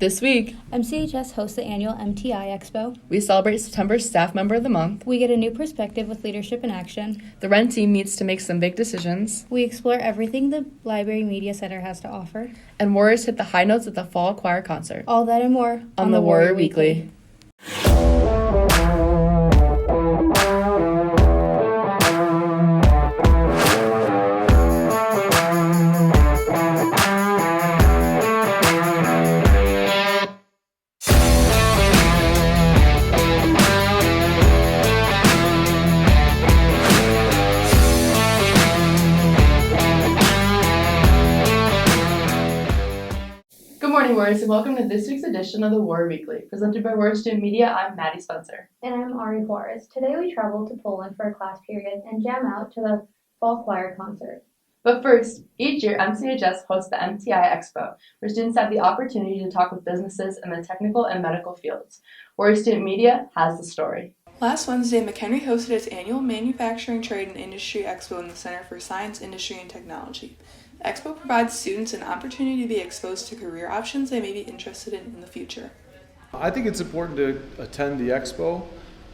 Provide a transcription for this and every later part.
This week, MCHS hosts the annual MTI Expo. we celebrate September's Staff Member of the Month. We get a new perspective with leadership in action. The Ren team meets to make some big decisions. We explore everything the Library Media Center has to offer. And Warriors hit the high notes at the Fall Choir Concert. All that and more on the Warrior Weekly. Good morning, Warriors, and welcome to this week's edition of the Warrior Weekly. Presented by Warrior Student Media, I'm Maddie Spencer. And I'm Ari Juarez. Today we traveled to Poland for a class period and jam out to the Fall Choir Concert. But first, each year MCHS hosts the MTI Expo, where students have the opportunity to talk with businesses in the technical and medical fields. Warrior Student Media has the story. Last Wednesday, McHenry hosted its annual Manufacturing, Trade, and Industry Expo in the Center for Science, Industry, and Technology. The expo provides students an opportunity to be exposed to career options they may be interested in the future. I think it's important to attend the expo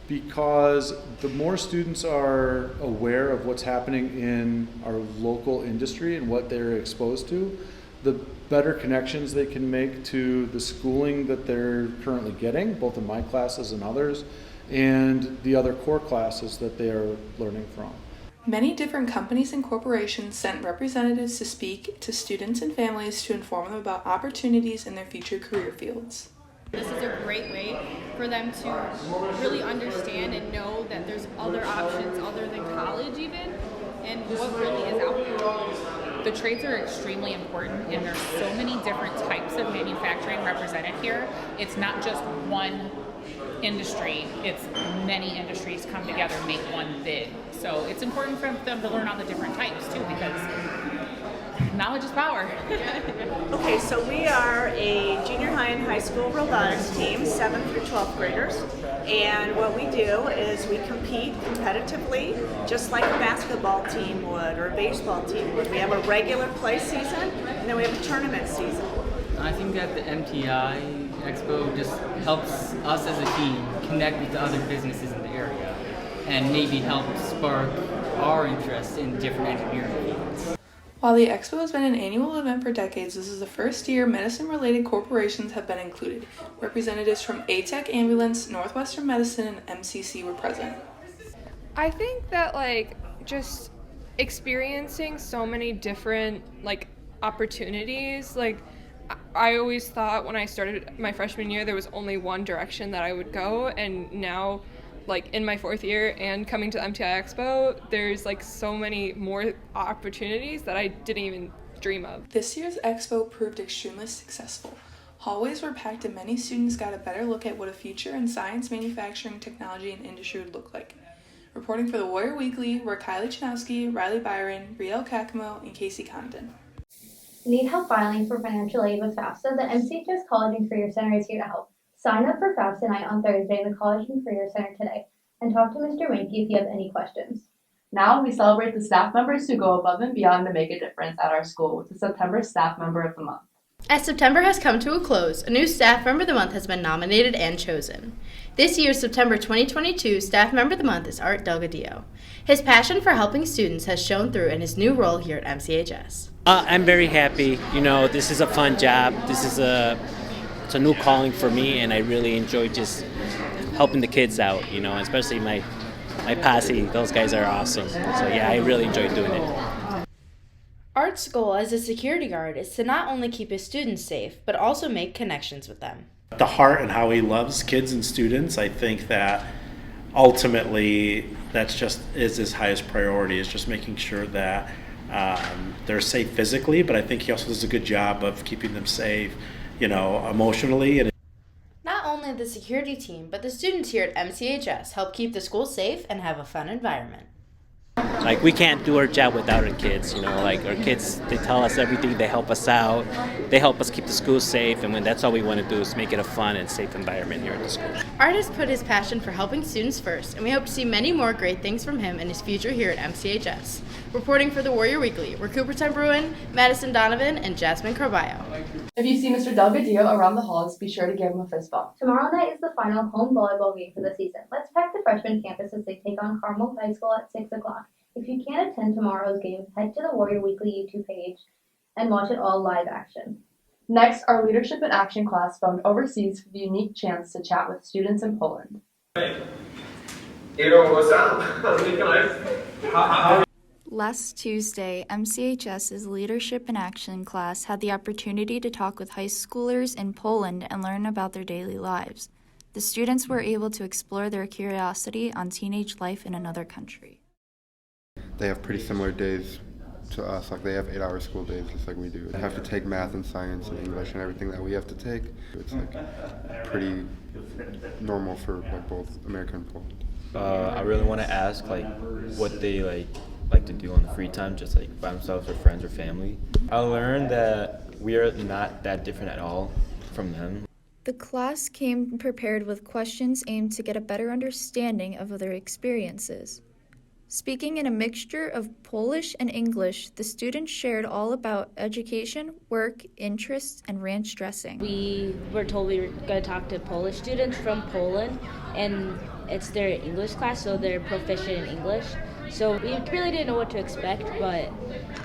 because the more students are aware of what's happening in our local industry and what they're exposed to, the better connections they can make to the schooling that they're currently getting, both in my classes and others, and the other core classes that they are learning from. Many different companies and corporations sent representatives to speak to students and families to inform them about opportunities in their future career fields. This is a great way for them to really understand and know that there's other options other than college even, and what really is out there. The trades are extremely important, and there's so many different types of manufacturing represented here. It's not just one industry, it's many industries come together and make one big. So it's important for them to learn all the different types too, because knowledge is power. Okay, so we are a junior high and high school robotics team, 7th through 12th graders. And what we do is we compete competitively, just like a basketball team would or a baseball team would. We have a regular play season, and then we have a tournament season. I think that the MTI Expo just helps us as a team connect with the other businesses in the area and maybe help spark our interest in different engineering fields. While the expo has been an annual event for decades, this is the first year medicine-related corporations have been included. Representatives from ATEC Ambulance, Northwestern Medicine, and MCC were present. I think that just experiencing so many different opportunities, I always thought when I started my freshman year there was only one direction that I would go, and now in my 4th year and coming to the MTI Expo, there's so many more opportunities that I didn't even dream of. This year's expo proved extremely successful. Hallways were packed and many students got a better look at what a future in science, manufacturing, technology, and industry would look like. Reporting for the Warrior Weekly were Kylie Chanowski, Riley Byron, Riel Kakamo, and Casey Condon. Need help filing for financial aid with FAFSA? The MCHS College and Career Center is here to help. Sign up for FAFSA night on Thursday in the College and Career Center today, and talk to Mr. Winky if you have any questions. Now we celebrate the staff members who go above and beyond to make a difference at our school with the September Staff Member of the Month. As September has come to a close, a new Staff Member of the Month has been nominated and chosen. This year's September 2022 Staff Member of the Month is Art Delgadillo. His passion for helping students has shown through in his new role here at MCHS. I'm very happy. This is a fun job. It's a new calling for me, and I really enjoy just helping the kids out, especially my posse. Those guys are awesome. So yeah, I really enjoy doing it. Art's goal as a security guard is to not only keep his students safe, but also make connections with them. The heart and how he loves kids and students, I think that ultimately that's just is his highest priority, is just making sure that they're safe physically, but I think he also does a good job of keeping them safe, emotionally. And not only the security team, but the students here at MCHS help keep the school safe and have a fun environment. Like, we can't do our job without our kids, you know, like our kids, they tell us everything, they help us out, they help us keep the school safe, and when that's all we want to do is make it a fun and safe environment here at the school. Art has put his passion for helping students first, and we hope to see many more great things from him in his future here at MCHS. Reporting for the Warrior Weekly, we're Cooperton Bruin, Madison Donovan, and Jasmine Carballo. If you see Mr. Delgadillo around the halls, be sure to give him a fist bump. Tomorrow night is the final home volleyball game for the season. Let's pack the freshman campus as they take on Carmel High School at 6 o'clock. If you can't attend tomorrow's game, head to the Warrior Weekly YouTube page and watch it all live action. Next, our Leadership in Action class phoned overseas for the unique chance to chat with students in Poland. What's up? Last Tuesday, MCHS's Leadership in Action class had the opportunity to talk with high schoolers in Poland and learn about their daily lives. The students were able to explore their curiosity on teenage life in another country. They have pretty similar days to us. Like, they have 8-hour school days just like we do. They have to take math and science and English and everything that we have to take. It's like pretty normal for like both America and Poland. I really want to ask like what they like to do on the free time, just like by themselves or friends or family. I learned that we are not that different at all from them. The class came prepared with questions aimed to get a better understanding of their experiences. Speaking in a mixture of Polish and English, the students shared all about education, work, interests, and ranch dressing. We were told we were going to talk to Polish students from Poland, and it's their English class, so they're proficient in English. So we really didn't know what to expect, but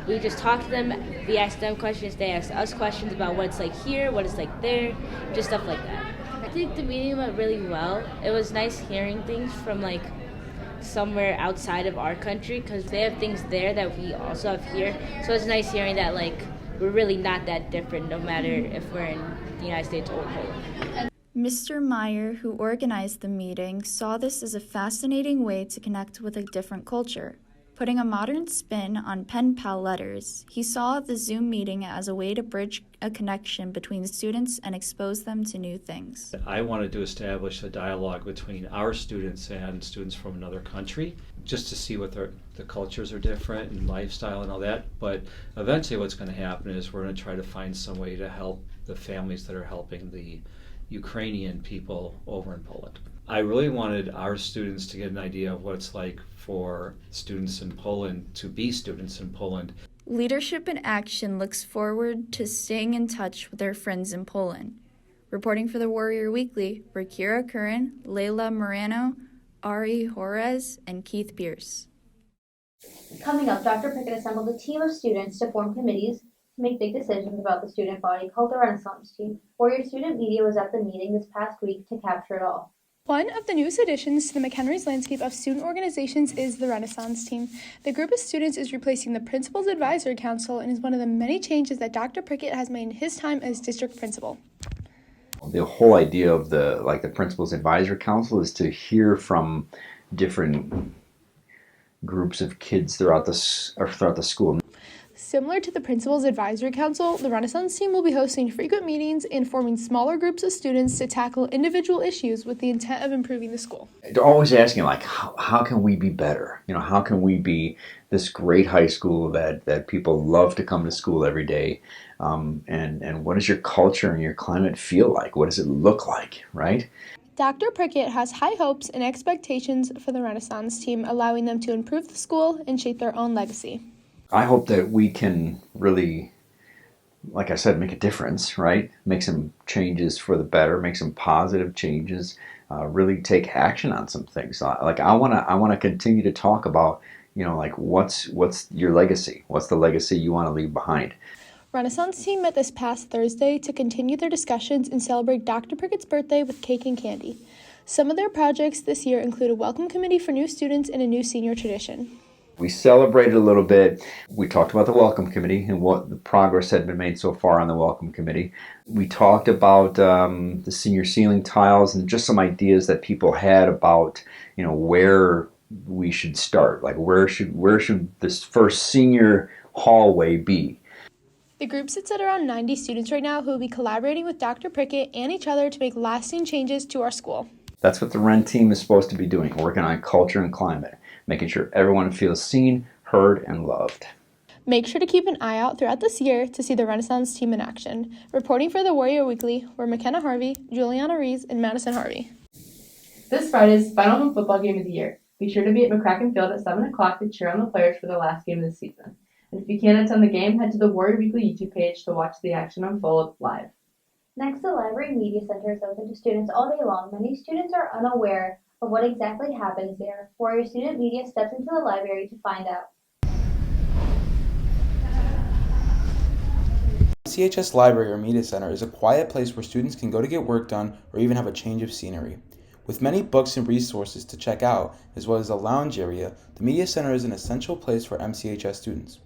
we just talked to them. We asked them questions, they asked us questions about what it's like here, what it's like there, just stuff like that. I think the meeting went really well. It was nice hearing things from like somewhere outside of our country, because they have things there that we also have here. So it's nice hearing that like we're really not that different, no matter if we're in the United States or Poland. Mr. Meyer, who organized the meeting, saw this as a fascinating way to connect with a different culture. Putting a modern spin on pen pal letters, he saw the Zoom meeting as a way to bridge a connection between students and expose them to new things. I wanted to establish a dialogue between our students and students from another country, just to see what the cultures are different and lifestyle and all that. But eventually what's going to happen is we're going to try to find some way to help the families that are helping the Ukrainian people over in Poland. I really wanted our students to get an idea of what it's like for students in Poland to be students in Poland. Leadership in Action looks forward to staying in touch with their friends in Poland. Reporting for the Warrior Weekly were Kira Curran, Leila Morano, Ari Jorez, and Keith Pierce. Coming up, Dr. Prickett assembled a team of students to form committees to make big decisions about the student body called the Renaissance Team. Warrior Student Media was at the meeting this past week to capture it all. One of the newest additions to the McHenry's landscape of student organizations is the Renaissance Team. The group of students is replacing the Principal's Advisory Council and is one of the many changes that Dr. Prickett has made in his time as district principal. The whole idea of the Principal's Advisory Council is to hear from different groups of kids throughout the school. Similar to the Principal's Advisory Council, the Renaissance Team will be hosting frequent meetings and forming smaller groups of students to tackle individual issues with the intent of improving the school. They're always asking, like, how can we be better? You know, how can we be this great high school that people love to come to school every day? And what does your culture and your climate feel like? What does it look like, right? Dr. Prickett has high hopes and expectations for the Renaissance Team, allowing them to improve the school and shape their own legacy. I hope that we can really, like I said, make a difference, right? Make some changes for the better, make some positive changes, really take action on some things. Like I want to continue to talk about, you know, like what's your legacy? What's the legacy you want to leave behind? Renaissance Team met this past Thursday to continue their discussions and celebrate Dr. Prickett's birthday with cake and candy. Some of their projects this year include a welcome committee for new students and a new senior tradition. We celebrated a little bit. We talked about the Welcome Committee and what the progress had been made so far on the Welcome Committee. We talked about the senior ceiling tiles and just some ideas that people had about, you know, where we should start. Like where should this first senior hallway be? The group sits at around 90 students right now who will be collaborating with Dr. Prickett and each other to make lasting changes to our school. That's what the REN team is supposed to be doing, working on culture and climate. making sure everyone feels seen, heard, and loved. Make sure to keep an eye out throughout this year to see the Renaissance team in action. Reporting for the Warrior Weekly were McKenna Harvey, Juliana Rees, and Madison Harvey. This Friday's final home football game of the year. Be sure to be at McCracken Field at 7 o'clock to cheer on the players for their last game of the season. And if you can't attend the game, head to the Warrior Weekly YouTube page to watch the action unfold live. Next, the Library Media Center is open to students all day long. Many students are unaware of what exactly happens there. Warrior Student Media steps into the library to find out. MCHS Library or Media Center is a quiet place where students can go to get work done or even have a change of scenery. With many books and resources to check out, as well as a lounge area, the Media Center is an essential place for MCHS students.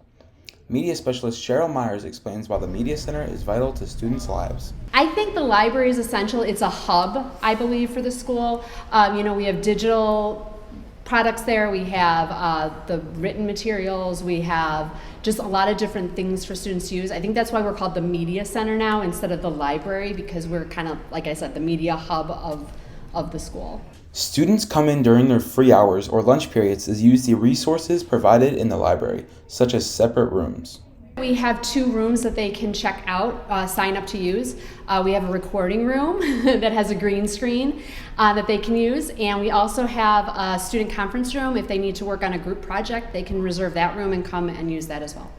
Media specialist Cheryl Myers explains why the Media Center is vital to students' lives. I think the library is essential. It's a hub, I believe, for the school. We have digital products there, we have the written materials, we have just a lot of different things for students to use. I think that's why we're called the Media Center now instead of the library, because we're kind of, like I said, the media hub of the school. Students come in during their free hours or lunch periods to use the resources provided in the library, such as separate rooms. We have 2 rooms that they can check out, sign up to use. We have a recording room that has a green screen that they can use, and we also have a student conference room. If they need to work on a group project, they can reserve that room and come and use that as well.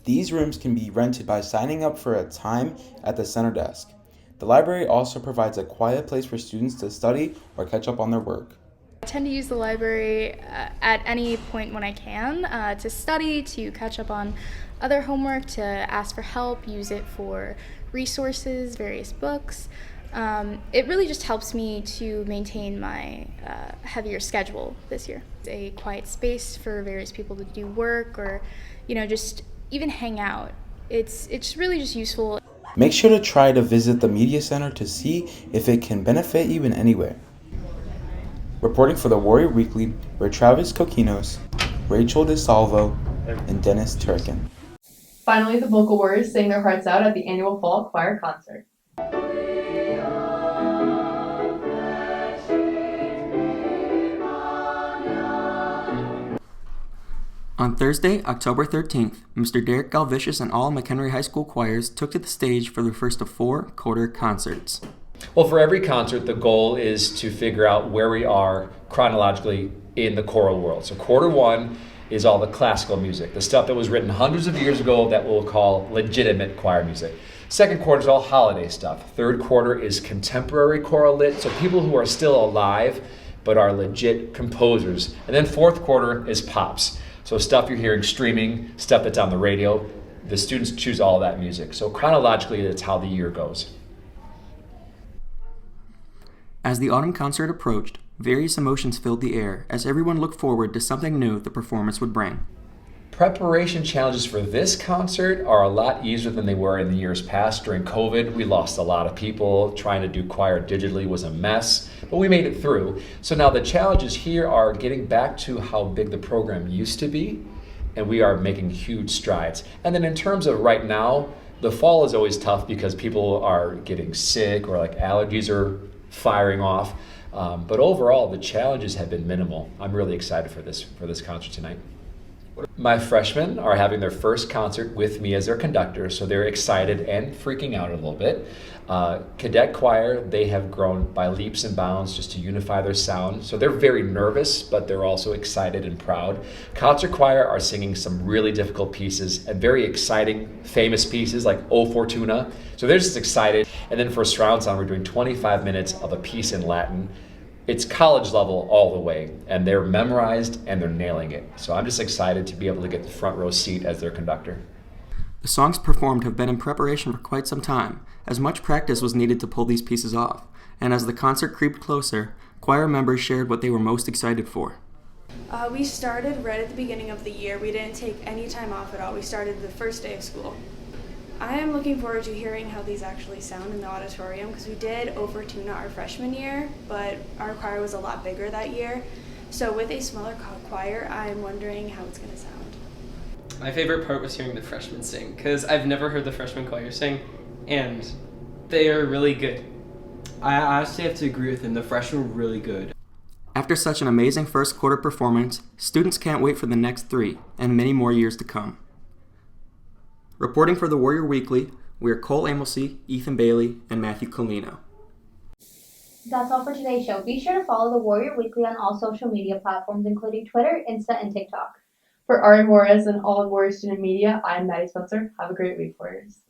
These rooms can be rented by signing up for a time at the center desk. The library also provides a quiet place for students to study or catch up on their work. I tend to use the library at any point when I can to study, to catch up on other homework, to ask for help, use it for resources, various books. It really just helps me to maintain my heavier schedule this year. It's a quiet space for various people to do work or, just even hang out. It's really just useful. Make sure to try to visit the Media Center to see if it can benefit you in any way. Reporting for the Warrior Weekly were Travis Kokinos, Rachel DeSalvo, and Dennis Turkin. Finally, the vocal warriors sang their hearts out at the annual Fall Choir Concert. On Thursday, October 13th, Mr. Derek Galvicius and all McHenry High School choirs took to the stage for the first of 4 quarter concerts. Well, for every concert, the goal is to figure out where we are chronologically in the choral world. So quarter 1 is all the classical music, the stuff that was written hundreds of years ago that we'll call legitimate choir music. Second quarter is all holiday stuff. Third quarter is contemporary choral lit, so people who are still alive but are legit composers. And then fourth quarter is pops. So stuff you're hearing streaming, stuff that's on the radio. The students choose all that music. So chronologically, that's how the year goes. As the autumn concert approached, various emotions filled the air as everyone looked forward to something new the performance would bring. Preparation challenges for this concert are a lot easier than they were in the years past. During COVID, we lost a lot of people. Trying to do choir digitally was a mess, but we made it through. So now the challenges here are getting back to how big the program used to be, and we are making huge strides. And then in terms of right now, the fall is always tough because people are getting sick or like allergies are firing off. But overall, the challenges have been minimal. I'm really excited for this concert tonight. My freshmen are having their first concert with me as their conductor, so they're excited and freaking out a little bit. Cadet choir, they have grown by leaps and bounds just to unify their sound, so they're very nervous, but they're also excited and proud. Concert choir are singing some really difficult pieces and very exciting, famous pieces like O Fortuna, so they're just excited. And then for surround sound, we're doing 25 minutes of a piece in Latin. It's college level all the way, and they're memorized and they're nailing it. So I'm just excited to be able to get the front row seat as their conductor. The songs performed have been in preparation for quite some time, as much practice was needed to pull these pieces off. And as the concert creeped closer, choir members shared what they were most excited for. We started right at the beginning of the year. We didn't take any time off at all. We started the first day of school. I am looking forward to hearing how these actually sound in the auditorium because we did O Fortuna our freshman year, but our choir was a lot bigger that year. So with a smaller choir, I'm wondering how it's going to sound. My favorite part was hearing the freshmen sing because I've never heard the freshman choir sing, and they are really good. I honestly have to agree with him. The freshmen were really good. After such an amazing first quarter performance, students can't wait for the next 3 and many more years to come. Reporting for the Warrior Weekly, we are Cole Amelsey, Ethan Bailey, and Matthew Colino. That's all for today's show. Be sure to follow the Warrior Weekly on all social media platforms, including Twitter, Insta, and TikTok. For Art Warriors and all of Warrior Student Media, I'm Maddie Spencer. Have a great week, Warriors.